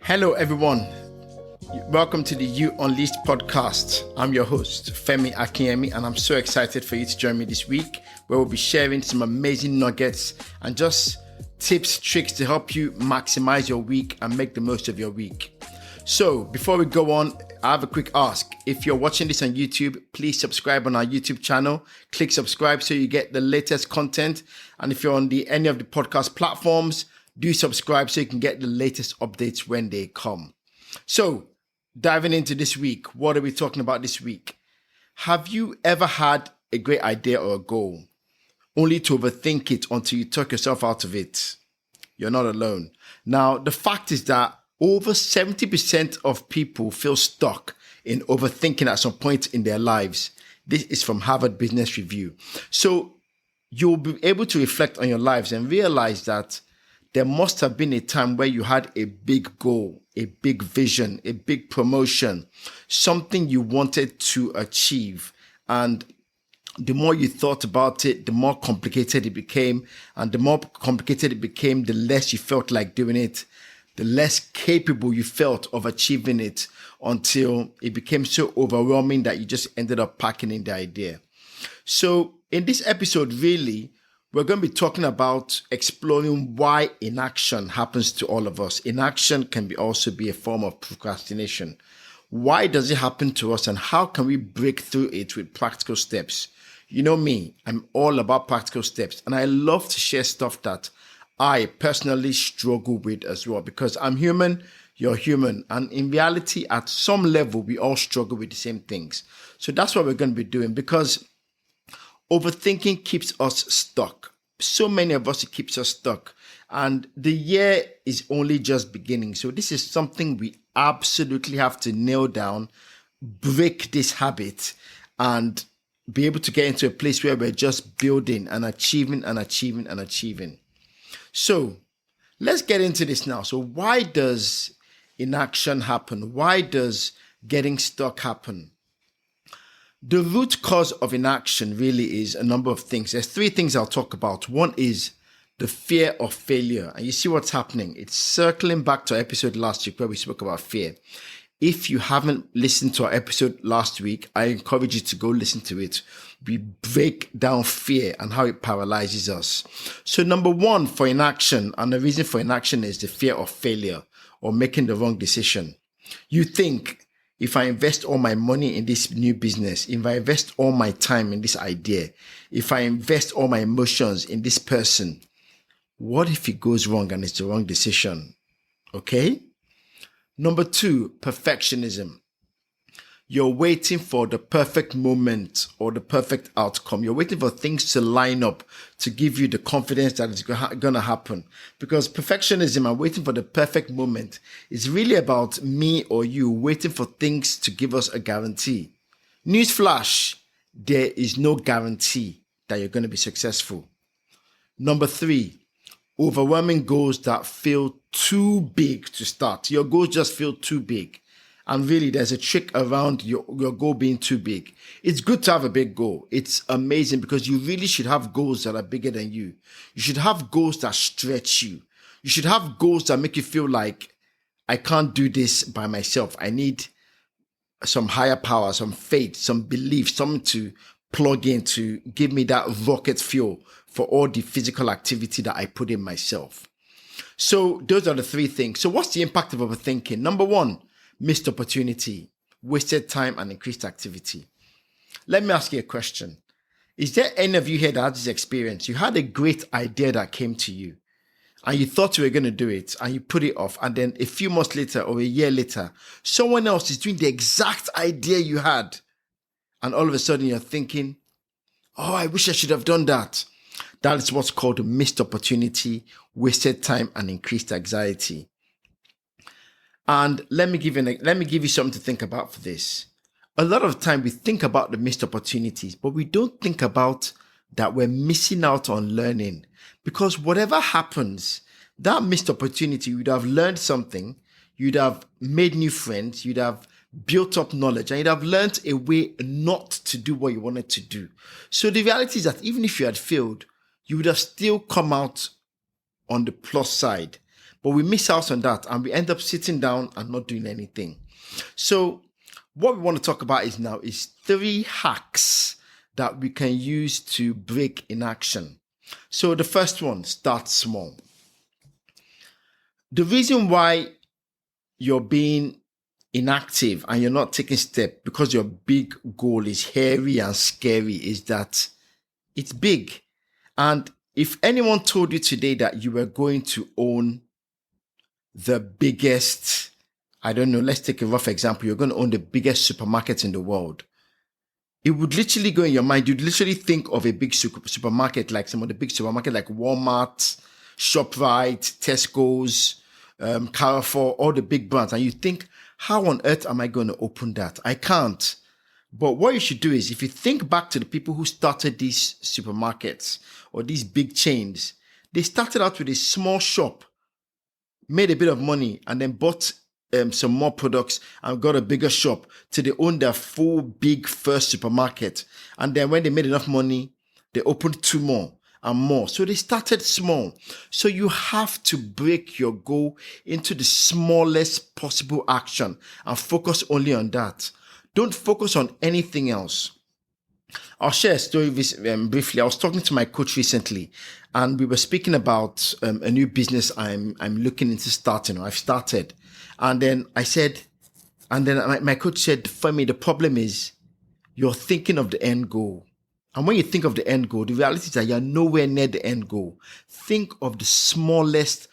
Hello, everyone. Welcome to the You Unleashed podcast. I'm your host, Femi Akinyemi, and I'm so excited for you to join me this week, where we'll be sharing some amazing nuggets and just tips, tricks to help you maximize your week and make the most of your week. So before we go on, I have a quick ask. If you're watching this on YouTube, please subscribe on our YouTube channel. Click subscribe so you get the latest content. And if you're on any of the podcast platforms, do subscribe so you can get the latest updates when they come. So diving into this week, what are we talking about this week? Have you ever had a great idea or a goal, only to overthink it until you talk yourself out of it? You're not alone. Now, the fact is that over 70% of people feel stuck in overthinking at some point in their lives. This is from Harvard Business Review. So you'll be able to reflect on your lives and realize that there must have been a time where you had a big goal, a big vision, a big promotion, something you wanted to achieve. And the more you thought about it, the more complicated it became. And the more complicated it became, the less you felt like doing it, the less capable you felt of achieving it, until it became so overwhelming that you just ended up packing in the idea. So in this episode, really, we're going to be talking about exploring why inaction happens to all of us. Inaction can also be a form of procrastination. Why does it happen to us, and how can we break through it with practical steps? You know me, I'm all about practical steps, and I love to share stuff that I personally struggle with as well, because I'm human, you're human, and in reality, at some level, we all struggle with the same things. So that's what we're going to be doing, because overthinking keeps us stuck. So many of us, it keeps us stuck. And the year is only just beginning. So this is something we absolutely have to nail down, break this habit, and be able to get into a place where we're just building and achieving and achieving and achieving. So let's get into this now. So why does inaction happen? Why does getting stuck happen? The root cause of inaction really is a number of things. There's three things I'll talk about. One is the fear of failure. And you see what's happening. It's circling back to our episode last week where we spoke about fear. If you haven't listened to our episode last week, I encourage you to go listen to it. We break down fear and how it paralyzes us. So number one for inaction, and the reason for inaction, is the fear of failure or making the wrong decision. You think, if I invest all my money in this new business, if I invest all my time in this idea, if I invest all my emotions in this person, what if it goes wrong and it's the wrong decision? Okay? Number two, perfectionism. You're waiting for the perfect moment or the perfect outcome. You're waiting for things to line up to give you the confidence that it's going to happen. Because perfectionism and waiting for the perfect moment is really about me or you waiting for things to give us a guarantee. Newsflash, there is no guarantee that you're going to be successful. Number three, overwhelming goals that feel too big to start. Your goals just feel too big. And really, there's a trick around your goal being too big. It's good to have a big goal. It's amazing because you really should have goals that are bigger than you. You should have goals that stretch you. You should have goals that make you feel like, I can't do this by myself. I need some higher power, some faith, some belief, something to plug in to give me that rocket fuel for all the physical activity that I put in myself. So those are the three things. So what's the impact of overthinking? Number one, missed opportunity, wasted time, and increased activity. Let me ask you a question. Is there any of you here that had this experience? You had a great idea that came to you and you thought you were going to do it and you put it off. And then a few months later or a year later, someone else is doing the exact idea you had. And all of a sudden you're thinking, oh, I wish I should have done that. That is what's called a missed opportunity, wasted time, and increased anxiety. And let me give you something to think about for this. A lot of time we think about the missed opportunities, but we don't think about that we're missing out on learning. Because whatever happens, that missed opportunity, you'd have learned something, you'd have made new friends, you'd have built up knowledge, and you'd have learned a way not to do what you wanted to do. So the reality is that even if you had failed, you would have still come out on the plus side. But we miss out on that and we end up sitting down and not doing anything. So what we want to talk about is 3 hacks that we can use to break inaction. So the first one, start small. The reason why you're being inactive and you're not taking steps because your big goal is hairy and scary is that it's big. And if anyone told you today that you were going to own the biggest, I don't know, let's take a rough example, you're going to own the biggest supermarket in the world, it would literally go in your mind. You'd literally think of a big supermarket, like some of the big supermarkets like Walmart, ShopRite, Tesco's, Carrefour, all the big brands. And you think, how on earth am I going to open that? I can't. But what you should do is, if you think back to the people who started these supermarkets or these big chains, they started out with a small shop, made a bit of money, and then bought some more products and got a bigger shop till they owned their full big first supermarket. And then when they made enough money, they opened 2 more and more. So they started small. So you have to break your goal into the smallest possible action and focus only on that. Don't focus on anything else. I'll share a story briefly. I was talking to my coach recently and we were speaking about a new business I'm looking into starting, or I've started. And then my coach said, for me, the problem is you're thinking of the end goal. And when you think of the end goal, the reality is that you're nowhere near the end goal. Think of the smallest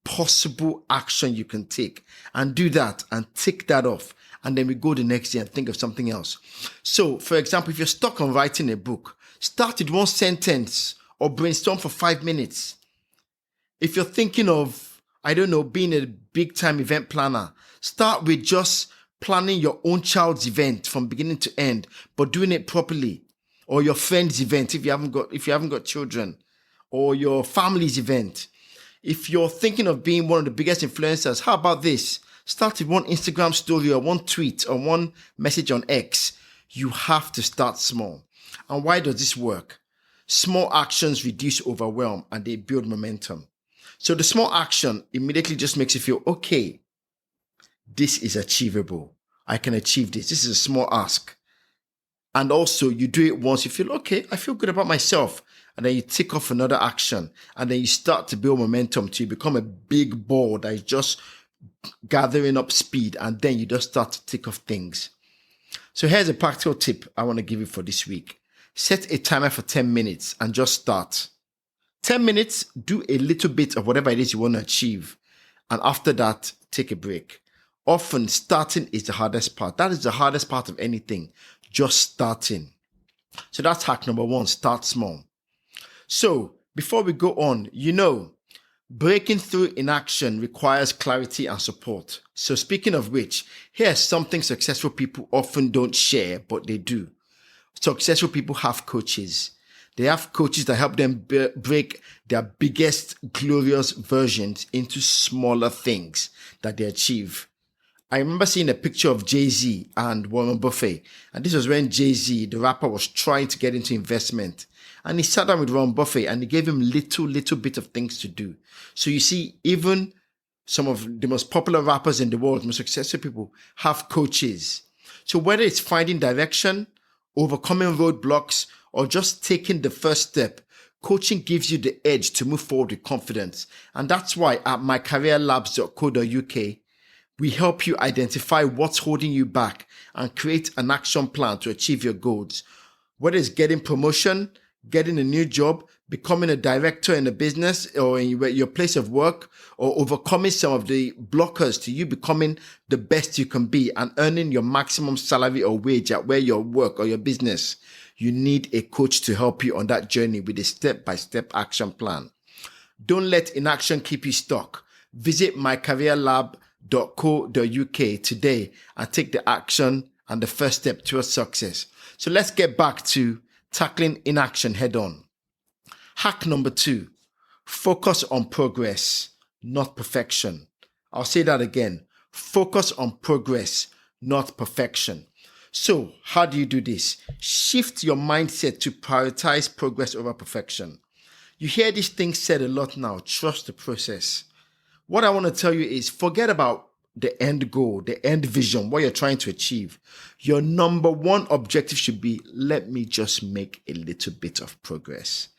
possible action you can take and do that and tick that off. And then we go the next day and think of something else. So, for example, if you're stuck on writing a book, start with 1 sentence or brainstorm for 5 minutes. If you're thinking of, I don't know, being a big time event planner, start with just planning your own child's event from beginning to end, but doing it properly. Or your friend's event if you haven't got children, or your family's event. If you're thinking of being one of the biggest influencers, how about this? Start with 1 Instagram story or 1 tweet or 1 message on X. You have to start small. And why does this work? Small actions reduce overwhelm and they build momentum. So the small action immediately just makes you feel, okay, this is achievable. I can achieve this. This is a small ask. And also you do it once, you feel, okay, I feel good about myself. And then you tick off another action. And then you start to build momentum till you become a big ball that is just gathering up speed. And then you just start to tick off things. So here's a practical tip I want to give you for this week. Set a timer for 10 minutes and just start. 10 minutes, do a little bit of whatever it is you want to achieve. And after that, take a break. Often starting is the hardest part. That is the hardest part of anything. Just starting. So that's hack number 1, start small. So before we go on, breaking through inaction requires clarity and support. So speaking of which, here's something successful people often don't share, but they do. Successful people have coaches. They have coaches that help them break their biggest glorious versions into smaller things that they achieve. I remember seeing a picture of Jay-Z and Warren Buffett. And this was when Jay-Z, the rapper, was trying to get into investment. And he sat down with Warren Buffett and he gave him little bit of things to do. So you see, even some of the most popular rappers in the world, most successful people, have coaches. So whether it's finding direction, overcoming roadblocks, or just taking the first step, coaching gives you the edge to move forward with confidence. And that's why at mycareerlabs.co.uk, we help you identify what's holding you back and create an action plan to achieve your goals. Whether it's getting promotion, getting a new job, becoming a director in a business or in your place of work, or overcoming some of the blockers to you becoming the best you can be and earning your maximum salary or wage at where you work or your business, you need a coach to help you on that journey with a step-by-step action plan. Don't let inaction keep you stuck. Visit mycareerlab.co.uk today and take the action and the first step towards success. So let's get back to tackling inaction head on. Hack number 2, focus on progress, not perfection. I'll say that again. Focus on progress, not perfection. So how do you do this? Shift your mindset to prioritize progress over perfection. You hear these things said a lot now. Trust the process. What I want to tell you is forget about the end goal, the end vision, what you're trying to achieve. Your number one objective should be, let me just make a little bit of progress.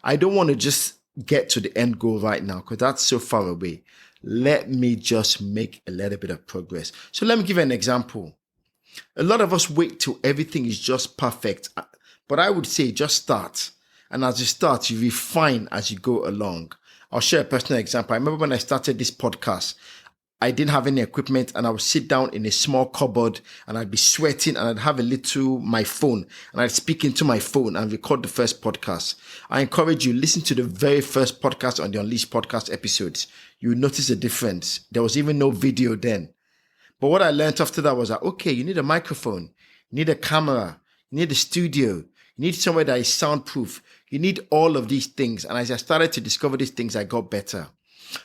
I don't want to just get to the end goal right now because that's so far away. Let me just make a little bit of progress. So let me give you an example. A lot of us wait till everything is just perfect, but I would say just start. And as you start, you refine as you go along. I'll share a personal example. I remember when I started this podcast, I didn't have any equipment and I would sit down in a small cupboard and I'd be sweating and I'd have my phone and I'd speak into my phone and record the first podcast. I encourage you, listen to the very first podcast on the Unleashed podcast episodes. You will notice a difference. There was even no video then. But what I learned after that was that, okay, you need a microphone, you need a camera, you need a studio, you need somewhere that is soundproof. You need all of these things. And as I started to discover these things, I got better.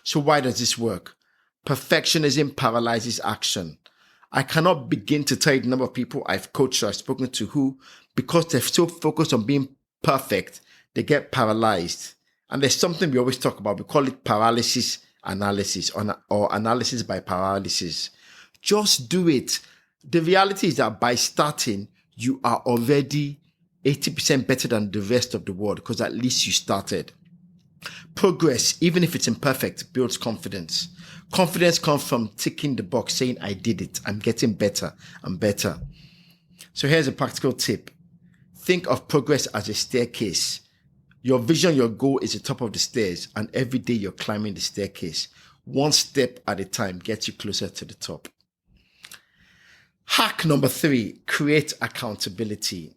So why does this work? Perfectionism paralyzes action. I cannot begin to tell you the number of people I've coached or I've spoken to who, because they're so focused on being perfect, they get paralyzed. And there's something we always talk about. We call it paralysis analysis or analysis by paralysis. Just do it. The reality is that by starting, you are already 80% better than the rest of the world because at least you started. Progress, even if it's imperfect, builds confidence. Confidence comes from ticking the box, saying, I did it. I'm getting better and better. So here's a practical tip. Think of progress as a staircase. Your vision, your goal is the top of the stairs, and every day you're climbing the staircase. One step at a time gets you closer to the top. Hack number 3, create accountability.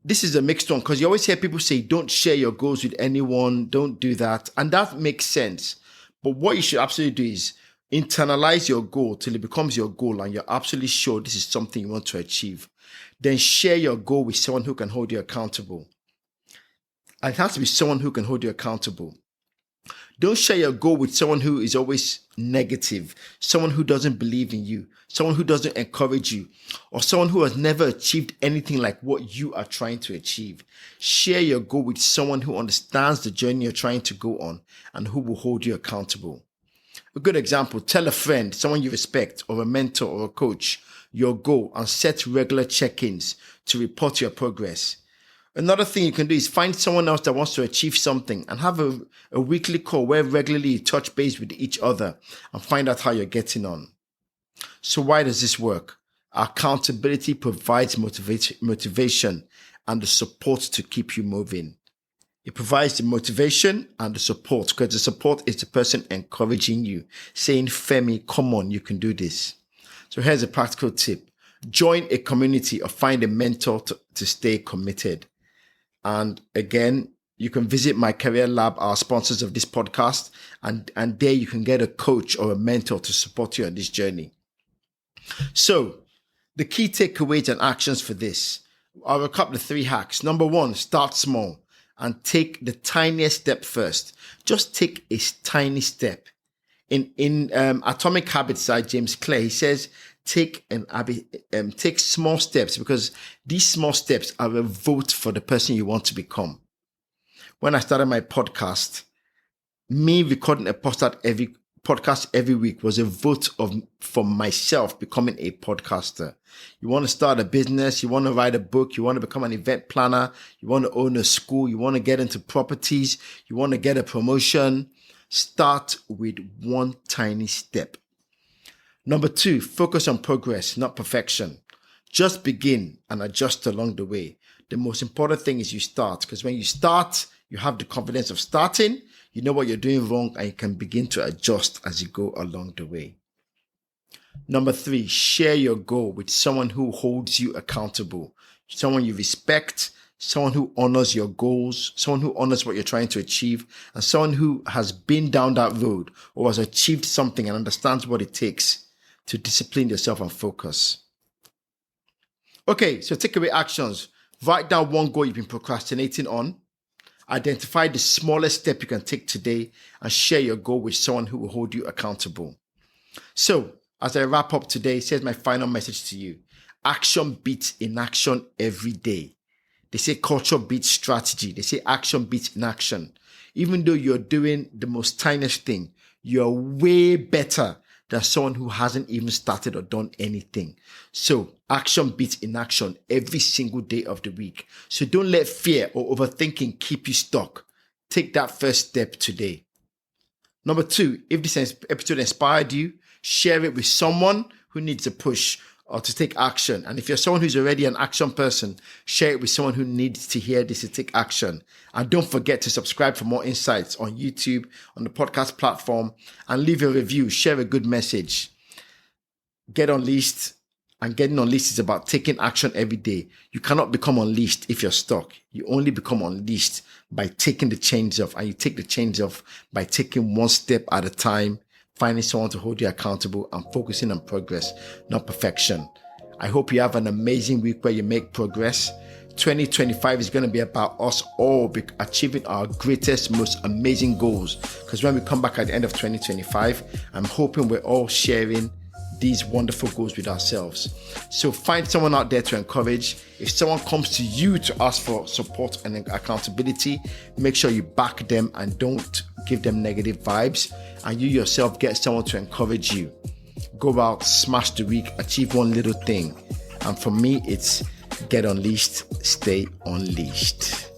This is a mixed one because you always hear people say, don't share your goals with anyone, don't do that. And that makes sense. But what you should absolutely do is internalize your goal till it becomes your goal and you're absolutely sure this is something you want to achieve. Then share your goal with someone who can hold you accountable. And it has to be someone who can hold you accountable. Don't share your goal with someone who is always negative, someone who doesn't believe in you, someone who doesn't encourage you, or someone who has never achieved anything like what you are trying to achieve. Share your goal with someone who understands the journey you're trying to go on and who will hold you accountable. A good example, tell a friend, someone you respect, or a mentor or a coach, your goal and set regular check-ins to report your progress. Another thing you can do is find someone else that wants to achieve something and have a weekly call where regularly you touch base with each other and find out how you're getting on. So why does this work? Accountability provides motivation and the support to keep you moving. It provides the motivation and the support because the support is the person encouraging you, saying, Femi, come on, you can do this. So here's a practical tip. Join a community or find a mentor to stay committed. And again, you can visit my career lab, our sponsors of this podcast, and there you can get a coach or a mentor to support you on this journey. So the key takeaways and actions for this, I'll recap the 3 hacks. Number 1, start small and take the tiniest step first. Just take a tiny step. In Atomic Habits by James Clear, he says, take small steps because these small steps are a vote for the person you want to become. When I started my podcast, me recording a podcast every week was a vote for myself becoming a podcaster. You want to start a business, you want to write a book, you want to become an event planner, you want to own a school, you want to get into properties, you want to get a promotion. Start with one tiny step. Number 2, focus on progress, not perfection. Just begin and adjust along the way. The most important thing is you start, because when you start, you have the confidence of starting, you know what you're doing wrong, and you can begin to adjust as you go along the way. Number 3, share your goal with someone who holds you accountable, someone you respect, someone who honors your goals, someone who honors what you're trying to achieve, and someone who has been down that road or has achieved something and understands what it takes to discipline yourself and focus. Okay, so takeaway actions. Write down one goal you've been procrastinating on. Identify the smallest step you can take today and share your goal with someone who will hold you accountable. So, as I wrap up today, here's my final message to you. Action beats inaction every day. They say culture beats strategy. They say action beats inaction. Even though you're doing the most tiniest thing, you're way better than someone who hasn't even started or done anything. So action beats inaction every single day of the week. So don't let fear or overthinking keep you stuck. Take that first step today. Number 2, if this episode inspired you, share it with someone who needs a push or to take action. And if you're someone who's already an action person, share it with someone who needs to hear this to take action. And don't forget to subscribe for more insights on YouTube, on the podcast platform, and leave a review. Share a good message. Get unleashed. And getting unleashed is about taking action every day. You cannot become unleashed if you're stuck. You only become unleashed by taking the chains off. And you take the chains off by taking one step at a time, finding someone to hold you accountable, and focusing on progress, not perfection. I hope you have an amazing week where you make progress. 2025 is going to be about us all achieving our greatest, most amazing goals. Because when we come back at the end of 2025, I'm hoping we're all sharing these wonderful goals with ourselves. So find someone out there to encourage. If someone comes to you to ask for support and accountability, make sure you back them and don't give them negative vibes. And you yourself get someone to encourage you. Go out, smash the week, achieve one little thing. And for me, it's get unleashed, stay unleashed.